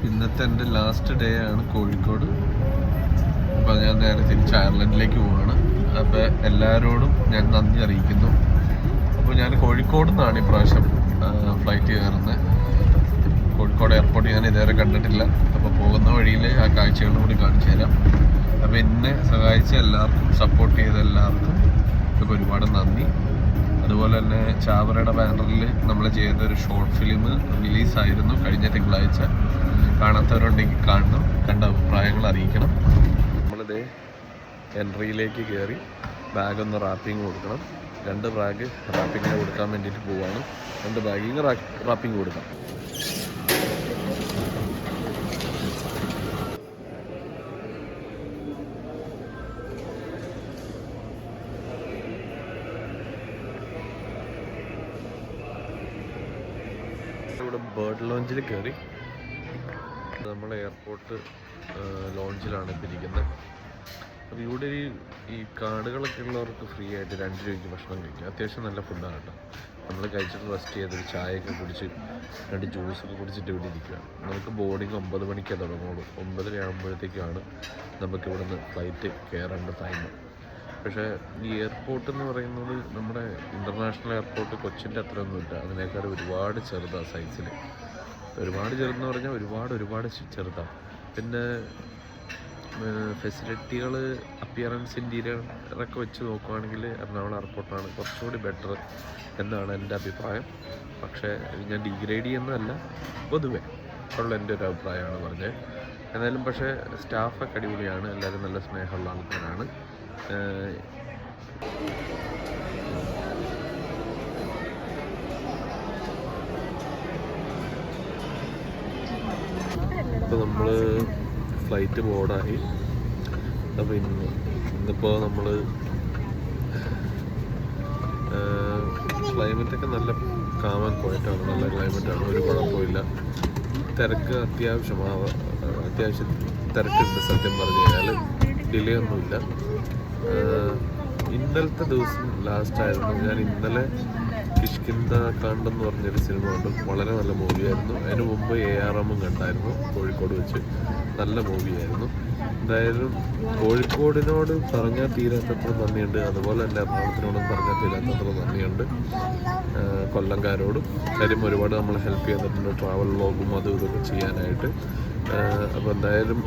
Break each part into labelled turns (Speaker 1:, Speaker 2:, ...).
Speaker 1: ഇന്നത്തെ എൻ്റെ last day ആണ് കോഴിക്കോട്. അപ്പോൾ ഞാൻ നേരെ തിരിച്ച് അയർലൻഡിലേക്ക് പോവുകയാണ്. അപ്പോൾ എല്ലാവരോടും ഞാൻ നന്ദി അറിയിക്കുന്നു. അപ്പോൾ ഞാൻ കോഴിക്കോട് നിന്നാണ് ഇപ്രാവശ്യം ഫ്ലൈറ്റ് കയറുന്നത്. കോഴിക്കോട് എയർപോർട്ട് ഞാൻ ഇതുവരെ കണ്ടിട്ടില്ല. അപ്പോൾ പോകുന്ന വഴിയിൽ ആ കാഴ്ചകളും കൂടി കാണിച്ചു തരാം. അപ്പോൾ എന്നെ സഹായിച്ച എല്ലാവർക്കും, സപ്പോർട്ട് ചെയ്ത എല്ലാവർക്കും ഇപ്പോൾ ഒരുപാട് നന്ദി. അതുപോലെ തന്നെ ചാവറയുടെ ബാനറിൽ നമ്മൾ ചെയ്തൊരു ഷോർട്ട് ഫിലിം റിലീസായിരുന്നു കഴിഞ്ഞ തിങ്കളാഴ്ച. കാണാത്തവരുണ്ടെങ്കിൽ കാണണം, കണ്ട അഭിപ്രായങ്ങൾ അറിയിക്കണം. നമ്മളിത് എൻട്രിയിലേക്ക് കയറി ബാഗൊന്ന് റാപ്പിങ് കൊടുക്കണം. 2 ബാഗ് റാപ്പിങ്ങിന് കൊടുക്കാൻ വേണ്ടിയിട്ട് പോവാണ്. 2 ബാഗിങ് റാപ്പിങ് കൊടുക്കാം. ഇവിടെ ബേർഡ് ലോഞ്ചിൽ കയറി. നമ്മൾ എയർപോർട്ട് ലോഞ്ചിലാണ് ഇപ്പോൾ ഇരിക്കുന്നത്. അപ്പോൾ ഇവിടെ ഈ കാർഡുകളൊക്കെ ഉള്ളവർക്ക് ഫ്രീ ആയിട്ട് 2 രൂപയ്ക്ക് ഭക്ഷണം കഴിക്കാം. അത്യാവശ്യം നല്ല ഫുഡാണ് കേട്ടോ. നമ്മൾ കഴിച്ചിട്ട് റെസ്റ്റ് ചെയ്തൊരു ചായയൊക്കെ കുടിച്ച് 2 ജ്യൂസൊക്കെ കുടിച്ചിട്ട് ഇവിടെ ഇരിക്കുകയാണ്. നമുക്ക് ബോർഡിങ് 9 മണിക്കേ തുടങ്ങുള്ളൂ. 9:30 ആകുമ്പോഴത്തേക്കാണ് നമുക്ക് ഇവിടെ നിന്ന് ഫ്ലൈറ്റ് കയറേണ്ട ടൈം. പക്ഷേ ഈ എയർപോർട്ട് എന്ന് പറയുന്നത് നമ്മുടെ ഇൻ്റർനാഷണൽ എയർപോർട്ട് കൊച്ചിൻ്റെ അത്രയൊന്നുമില്ല. അതിനേക്കാൾ ഒരുപാട് ചെറുതാണ് സൈസിൽ. ഒരുപാട് ചെറുതെന്ന് പറഞ്ഞാൽ ഒരുപാട് ചെറുതാണ്. പിന്നെ ഫെസിലിറ്റികൾ, അപ്പിയറൻസ്, ഇൻറ്റീരിയറൊക്കെ വെച്ച് നോക്കുകയാണെങ്കിൽ എറണാകുളം എയർപോർട്ടാണ് കുറച്ചുകൂടി ബെറ്റർ എന്നാണ് എൻ്റെ അഭിപ്രായം. പക്ഷേ ഞാൻ ഡിഗ്രേഡ് ചെയ്യുന്നതല്ല, പൊതുവെ ഉള്ള എൻ്റെ ഒരു അഭിപ്രായമാണ് പറഞ്ഞത്. എന്നാലും പക്ഷേ സ്റ്റാഫൊക്കെ അടിപൊളിയാണ്. എല്ലാവരും നല്ല സ്നേഹമുള്ള ആൾക്കാരാണ്. ഇപ്പോൾ നമ്മൾ ഫ്ലൈറ്റ് ബോർഡായി. അപ്പോൾ ഇന്നിപ്പോൾ നമ്മൾ ക്ലൈമറ്റൊക്കെ നല്ല കാമൻ പോയിട്ടാണ്. നല്ല ക്ലൈമറ്റാണ്, ഒരു കുഴപ്പമില്ല. തിരക്ക് അത്യാവശ്യം തിരക്കുണ്ട്. സത്യം പറഞ്ഞു കഴിഞ്ഞാൽ ഡിലേ ഒന്നുമില്ല. ഇന്നലത്തെ ദിവസം ലാസ്റ്റായിരുന്നു. ഞാൻ ഇന്നലെ കിഷ്കിന്ദ കാണ്ടെന്ന് പറഞ്ഞൊരു സിനിമ കണ്ടു. വളരെ നല്ല മൂവിയായിരുന്നു. അതിന് മുമ്പ് ARM കണ്ടായിരുന്നു കോഴിക്കോട് വെച്ച്. നല്ല മൂവിയായിരുന്നു. എന്തായാലും കോഴിക്കോടിനോട് പറഞ്ഞാൽ തീരാത്തത്ര നന്ദിയുണ്ട്. അതുപോലെ തന്നെ എറണാകുളത്തിനോടും പറഞ്ഞാൽ തീരാത്തത്ര നന്ദിയുണ്ട്. കൊല്ലംകാരോടും കാര്യം ഒരുപാട് നമ്മളെ ഹെൽപ്പ് ചെയ്തിട്ടുണ്ട്. ട്രാവൽ വ്ളോഗും അതും ഇതൊക്കെ ചെയ്യാനായിട്ട്. അപ്പോൾ എന്തായാലും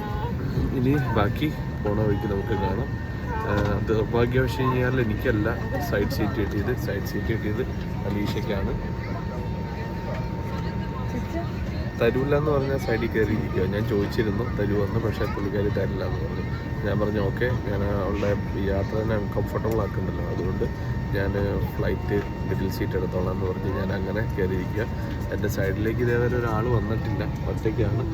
Speaker 1: ഇനി ബാക്കി പോണ വഴിക്ക് നമുക്ക് കാണാം. ദൗർഭാഗ്യവശം കഴിഞ്ഞാൽ എനിക്കല്ല സൈഡ് സീറ്റ് കിട്ടിയത് അലീഷയ്ക്കാണ്. തരൂല്ല എന്ന് പറഞ്ഞാൽ സൈഡിൽ കയറിയിരിക്കുക. ഞാൻ ചോദിച്ചിരുന്നു തരുമെന്ന്, പക്ഷേ പുള്ളിക്കാരി തരില്ല എന്ന് പറഞ്ഞു. ഞാൻ പറഞ്ഞു ഓക്കെ, ഞാൻ അവളുടെ യാത്ര തന്നെ കംഫർട്ടബിൾ ആക്കുന്നുണ്ടല്ലോ, അതുകൊണ്ട് ഞാൻ ഫ്ലൈറ്റ് മിഡിൽ സീറ്റ് എടുത്തോളാം എന്ന് പറഞ്ഞ് ഞാൻ അങ്ങനെ കയറിയിരിക്കുക. എൻ്റെ സൈഡിലേക്ക് ഇതേവരെ ഒരാൾ വന്നിട്ടില്ല, ഒറ്റയ്ക്കാണ്.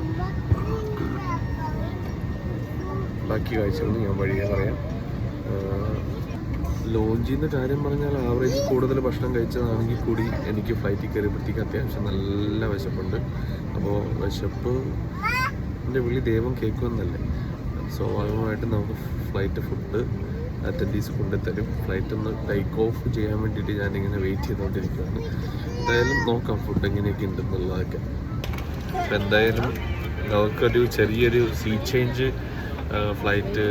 Speaker 1: ബാക്കി കാഴ്ചകൾ ഞാൻ വഴിയെ പറയാം. ലോഞ്ചിൽ നിന്ന് കാര്യം പറഞ്ഞാൽ ആവറേജ് കൂടുതൽ ഭക്ഷണം കഴിച്ചതാണെങ്കിൽ കൂടി എനിക്ക് ഫ്ലൈറ്റിൽ കയറിയപ്പോഴത്തേക്ക് അത്യാവശ്യം നല്ല വിശപ്പുണ്ട്. അപ്പോൾ വിശപ്പിൻ്റെ വിളി ദൈവം കേൾക്കുമെന്നല്ലേ. സ്വാഭാവികമായിട്ടും നമുക്ക് ഫ്ലൈറ്റ് ഫുഡ് അറ്റൻഡീസ് കൊണ്ടുതരും. ഫ്ലൈറ്റ് ഒന്ന് ടേക്ക് ഓഫ് ചെയ്യാൻ വേണ്ടിയിട്ട് ഞാനിങ്ങനെ വെയിറ്റ് ചെയ്തുകൊണ്ടിരിക്കുകയാണ്. എന്തായാലും നോക്കാം ഫുഡ് എങ്ങനെയൊക്കെ ഉണ്ടെന്നുള്ളതൊക്കെ. അപ്പോൾ എന്തായാലും നമുക്കൊരു ചെറിയൊരു സീറ്റ് ചേഞ്ച് ഫ്ലൈറ്റ്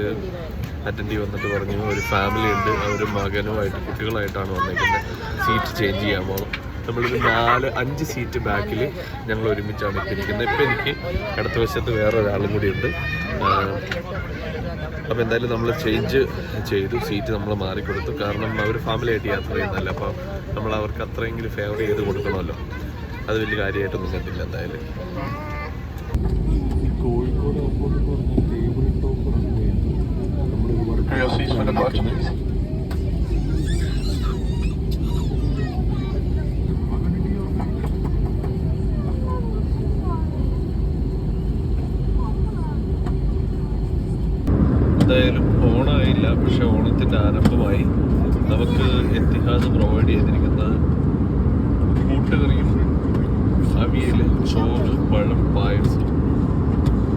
Speaker 1: അറ്റൻഡീവ് വന്നിട്ട് പറഞ്ഞു ഒരു ഫാമിലി ഉണ്ട്, അവർ മകനുമായിട്ട് കുട്ടികളായിട്ടാണ് വന്നേക്കുന്നത്. സീറ്റ് ചേഞ്ച് ചെയ്യാൻ പോകും. നമ്മളൊരു 4-5 സീറ്റ് ബാക്കിൽ ഞങ്ങൾ ഒരുമിച്ചാണ് ഇരിക്കുന്നത്. ഇപ്പോൾ എനിക്ക് അടുത്ത വശത്ത് വേറെ ഒരാളും കൂടി ഉണ്ട്. അപ്പോൾ എന്തായാലും നമ്മൾ ചേഞ്ച് ചെയ്തു, സീറ്റ് നമ്മൾ മാറിക്കൊടുത്തു. കാരണം അവർ ഫാമിലി ആയിട്ട് യാത്ര ചെയ്യുന്നതല്ല, അപ്പോൾ നമ്മൾ അവർക്ക് അത്രയെങ്കിലും ഫേവർ ചെയ്ത് കൊടുക്കണമല്ലോ. അത് വലിയ കാര്യമായിട്ടൊന്നും കണ്ടില്ല. എന്തായാലും കോഴിക്കോട് എയർപോർട്ട് എന്ന് പറഞ്ഞാൽ ടേബിൾ ടോപ്പറാണ്. എന്തായാലും ഓണമായില്ല, പക്ഷെ ഓണത്തിൻ്റെ ആരംഭമായി. നമുക്ക് എത്തിഹാദ് പ്രൊവൈഡ് ചെയ്തിരിക്കുന്നത് കൂട്ടുകറിയും അവിയൽ, ചോറ്, പഴം, പായസം,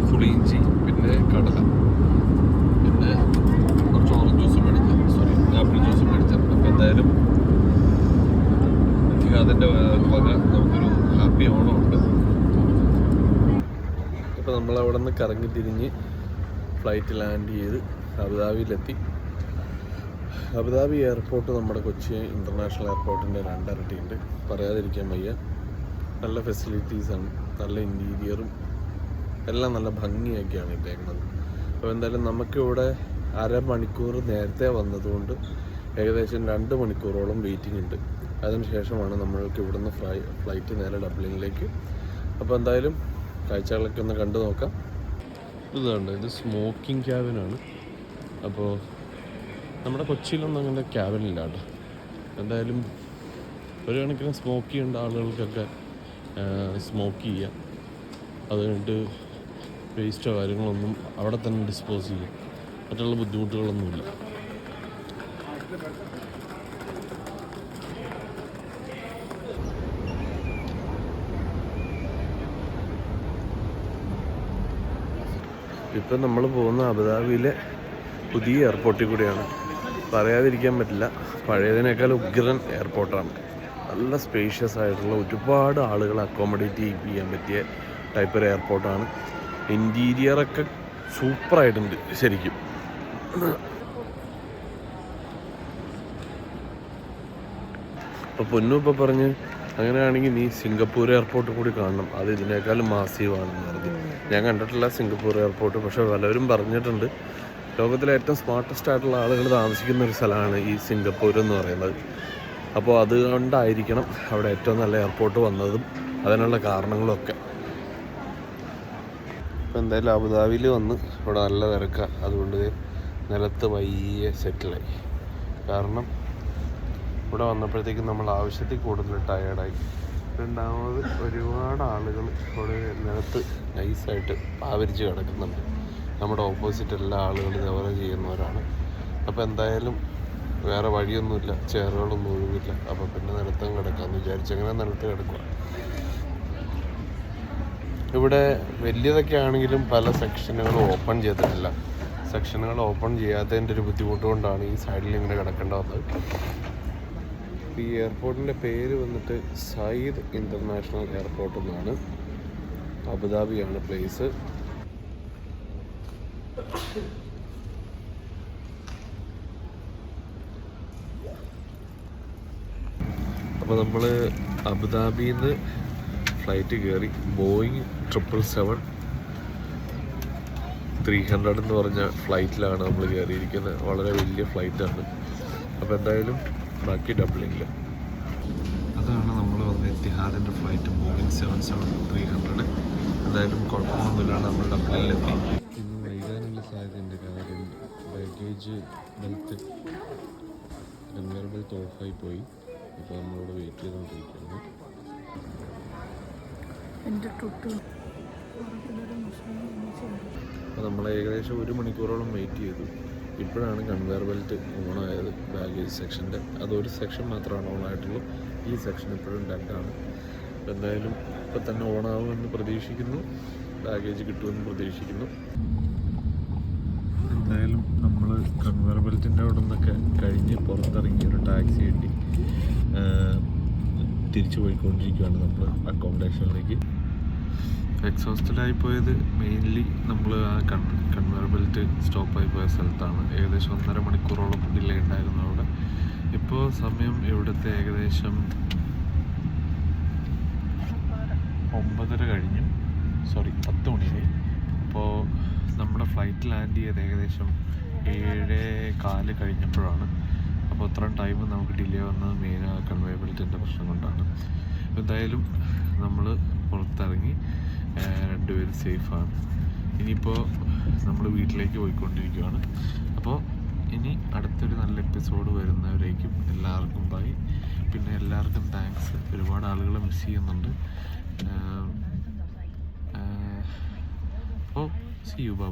Speaker 1: പുളിയിഞ്ചി, പിന്നെ കടല, പിന്നെ കുറച്ച് ഓറഞ്ച് ജ്യൂസ് ആപ്പിൾ ജ്യൂസ് മേടിച്ചത്. അപ്പോൾ എന്തായാലും എത്തിഹാദിൻ്റെ വക നമുക്കൊരു ഹാപ്പി ഓണമുണ്ട്. നമ്മളവിടെ നിന്ന് കറങ്ങി തിരിഞ്ഞ് ഫ്ലൈറ്റ് ലാൻഡ് ചെയ്ത് അബുദാബിയിലെത്തി. അബുദാബി എയർപോർട്ട് നമ്മുടെ കൊച്ചി ഇൻ്റർനാഷണൽ എയർപോർട്ടിൻ്റെ 2 ഇരട്ടിയുണ്ട്, പറയാതിരിക്കാൻ വയ്യ. നല്ല ഫെസിലിറ്റീസാണ്, നല്ല ഇൻറ്റീരിയറും എല്ലാം നല്ല ഭംഗിയൊക്കെയാണ് ഇട്ടേക്കുന്നത്. അപ്പോൾ എന്തായാലും നമുക്കിവിടെ അരമണിക്കൂർ നേരത്തെ വന്നതുകൊണ്ട് ഏകദേശം 2 മണിക്കൂറോളം വെയിറ്റിംഗ് ഉണ്ട്. അതിനുശേഷമാണ് നമ്മൾക്ക് ഇവിടുന്ന് ഫ്ലൈറ്റ് നേരെ ഡബ്ലിനിലേക്ക്. അപ്പോൾ എന്തായാലും കാഴ്ചകളൊക്കെ ഒന്ന് കണ്ടു നോക്കാം. ഇതുണ്ട്, ഇത് സ്മോക്കിംഗ് ക്യാബിനാണ്. അപ്പോൾ നമ്മുടെ കൊച്ചിയിലൊന്നും അങ്ങനെ ക്യാബിനില്ല കേട്ടോ. എന്തായാലും ഒരു കണക്കിന് സ്മോക്ക് ചെയ്യേണ്ട ആളുകൾക്കൊക്കെ സ്മോക്ക് ചെയ്യാം. അത് കഴിഞ്ഞിട്ട് വേസ്റ്റോ കാര്യങ്ങളൊന്നും അവിടെ തന്നെ ഡിസ്പോസ് ചെയ്യാം. മറ്റുള്ള ബുദ്ധിമുട്ടുകളൊന്നുമില്ല. ഇപ്പം നമ്മൾ പോകുന്ന അബുദാബിയിലെ പുതിയ എയർപോർട്ടിൽ കൂടിയാണ്. പറയാതിരിക്കാൻ പറ്റില്ല, പഴയതിനേക്കാൾ ഉഗ്രൻ എയർപോർട്ടാണ്. നല്ല സ്പേഷ്യസ് ആയിട്ടുള്ള ഒരുപാട് ആളുകളെ അക്കോമഡേറ്റ് ചെയ്യാൻ പറ്റിയ ടൈപ്പ് ഒരു എയർപോർട്ടാണ്. ഇൻറ്റീരിയറൊക്കെ സൂപ്പറായിട്ടുണ്ട് ശരിക്കും. അപ്പോൾ പൊന്നു ഇപ്പോൾ പറഞ്ഞ് അങ്ങനെയാണെങ്കിൽ നീ സിംഗപ്പൂർ എയർപോർട്ട് കൂടി കാണണം, അത് ഇതിനേക്കാളും മാസീവാണെന്ന് പറഞ്ഞു. ഞാൻ കണ്ടിട്ടില്ല സിംഗപ്പൂർ എയർപോർട്ട്, പക്ഷേ പലരും പറഞ്ഞിട്ടുണ്ട് ലോകത്തിലെ ഏറ്റവും സ്മാർട്ടസ്റ്റ് ആയിട്ടുള്ള ആളുകൾ താമസിക്കുന്ന ഒരു സ്ഥലമാണ് ഈ സിംഗപ്പൂർ എന്ന് പറയുന്നത്. അപ്പോൾ അതുകൊണ്ടായിരിക്കണം അവിടെ ഏറ്റവും നല്ല എയർപോർട്ട് വന്നതും അതിനുള്ള കാരണങ്ങളൊക്കെ. ഇപ്പോൾ എന്തായാലും അബുദാബിയിൽ വന്ന് ഇവിടെ നല്ല തിരക്കാണ്. അതുകൊണ്ട് നിലത്ത് വയ്യ സെറ്റിലായി. കാരണം ഇവിടെ വന്നപ്പോഴത്തേക്കും നമ്മൾ ആവശ്യത്തിൽ കൂടുതൽ ടയേർഡായി. രണ്ടാമത് ഒരുപാട് ആളുകൾ ഇവിടെ നിലത്ത് നൈസായിട്ട് ആവരിച്ച് കിടക്കുന്നുണ്ട്. നമ്മുടെ ഓപ്പോസിറ്റ് എല്ലാ ആളുകളും ഇതേപോലെ ചെയ്യുന്നവരാണ്. അപ്പോൾ എന്തായാലും വേറെ വഴിയൊന്നുമില്ല, ചെയറുകളൊന്നും ഒഴിവില്ല. അപ്പോൾ പിന്നെ നിലത്തും കിടക്കാമെന്ന് വിചാരിച്ച് അങ്ങനെ നിലത്ത് കിടക്കുക. ഇവിടെ വലിയതൊക്കെ ആണെങ്കിലും പല സെക്ഷനുകളും ഓപ്പൺ ചെയ്തിട്ടില്ല. സെക്ഷനുകൾ ഓപ്പൺ ചെയ്യാത്തതിൻ്റെ ഒരു ബുദ്ധിമുട്ട് കൊണ്ടാണ് ഈ സൈഡിൽ ഇങ്ങനെ കിടക്കേണ്ട വന്നത്. ഈ എയർപോർട്ടിൻ്റെ പേര് വന്നിട്ട് സയ്യിദ് ഇൻ്റർനാഷണൽ എയർപോർട്ട് എന്നാണ്. അബുദാബിയാണ് പ്ലേസ്. അപ്പോൾ നമ്മൾ അബുദാബിയിൽ നിന്ന് ഫ്ലൈറ്റ് കയറി ബോയിങ് 777-300 എന്ന് പറഞ്ഞ ഫ്ലൈറ്റിലാണ് നമ്മൾ കയറിയിരിക്കുന്നത്. വളരെ വലിയ ഫ്ലൈറ്റാണ്. അപ്പോൾ എന്തായാലും ബാക്കി ഡബ്ലിനിൽ. അതാണ് നമ്മൾ വന്ന എത്തിഹാദിൻ്റെ ഫ്ലൈറ്റ് ബോയിങ് 777-300. എന്തായാലും കുഴപ്പമൊന്നുമില്ലാണ്ട് നമ്മൾ ഡബ്ലിനിലെത്തി. ഇന്ന് വൈകാനുള്ള സാധ്യതയുണ്ട്. കാര്യം ബാഗേജ് ബെൽറ്റ് ഓഫായി പോയി. അപ്പോൾ നമ്മളിവിടെ വെയിറ്റ് ചെയ്തുകൊണ്ടിരിക്കുകയാണ്. അപ്പോൾ നമ്മൾ ഏകദേശം 1 മണിക്കൂറോളം വെയിറ്റ് ചെയ്തു. ഇപ്പോഴാണ് കൺവെയർ ബെൽറ്റ് ഓണായത് ബാഗേജ് സെക്ഷൻ്റെ. അതൊരു സെക്ഷൻ മാത്രമാണ് ഓണായിട്ടുള്ളൂ. ഈ സെക്ഷൻ ഇപ്പോഴും ഡെഡാണ്. എന്തായാലും ഇപ്പം തന്നെ ഓണാവുമെന്ന് പ്രതീക്ഷിക്കുന്നു, ബാഗേജ് കിട്ടുമെന്ന് പ്രതീക്ഷിക്കുന്നു. എന്തായാലും നമ്മൾ കൺവെയർ ബെൽറ്റിൻ്റെ അവിടെ നിന്നൊക്കെ കഴിഞ്ഞ് പുറത്തിറങ്ങി ഒരു ടാക്സി കിട്ടി തിരിച്ചു പോയിക്കൊണ്ടിരിക്കുകയാണ് നമ്മൾ അക്കോമഡേഷനിലേക്ക്. എക്സോസ്റ്റഡായി പോയത് മെയിൻലി നമ്മൾ ആ കൺവെയർ ബെൽറ്റ് സ്റ്റോപ്പായി പോയ സ്ഥലത്താണ്. ഏകദേശം 1.5 മണിക്കൂറോളം ഡിലേ ഉണ്ടായിരുന്നു അവിടെ. ഇപ്പോൾ സമയം ഇവിടുത്തെ ഏകദേശം 9:30 കഴിഞ്ഞു, 10 മണിയായി. അപ്പോൾ നമ്മുടെ ഫ്ലൈറ്റ് ലാൻഡ് ചെയ്ത് ഏകദേശം 7:15 കഴിഞ്ഞപ്പോഴാണ്. അപ്പോൾ അത്രയും ടൈം നമുക്ക് ഡിലേ വന്നത് മെയിൻ ആ കൺവെയർ ബെൽറ്റിൻ്റെ പ്രശ്നം കൊണ്ടാണ്. എന്തായാലും നമ്മൾ പുറത്തിറങ്ങി, രണ്ടുപേരും സേഫാണ്. ഇനിയിപ്പോൾ നമ്മൾ വീട്ടിലേക്ക് പോയിക്കൊണ്ടിരിക്കുകയാണ്. അപ്പോൾ ഇനി അടുത്തൊരു നല്ല എപ്പിസോഡ് വരുന്നവരേക്കും എല്ലാവർക്കും ബൈ. പിന്നെ എല്ലാവർക്കും താങ്ക്സ്. ഒരുപാട് ആളുകളെ മിസ് ചെയ്യുന്നുണ്ട്. അപ്പോൾ സീ യു, ബൈ.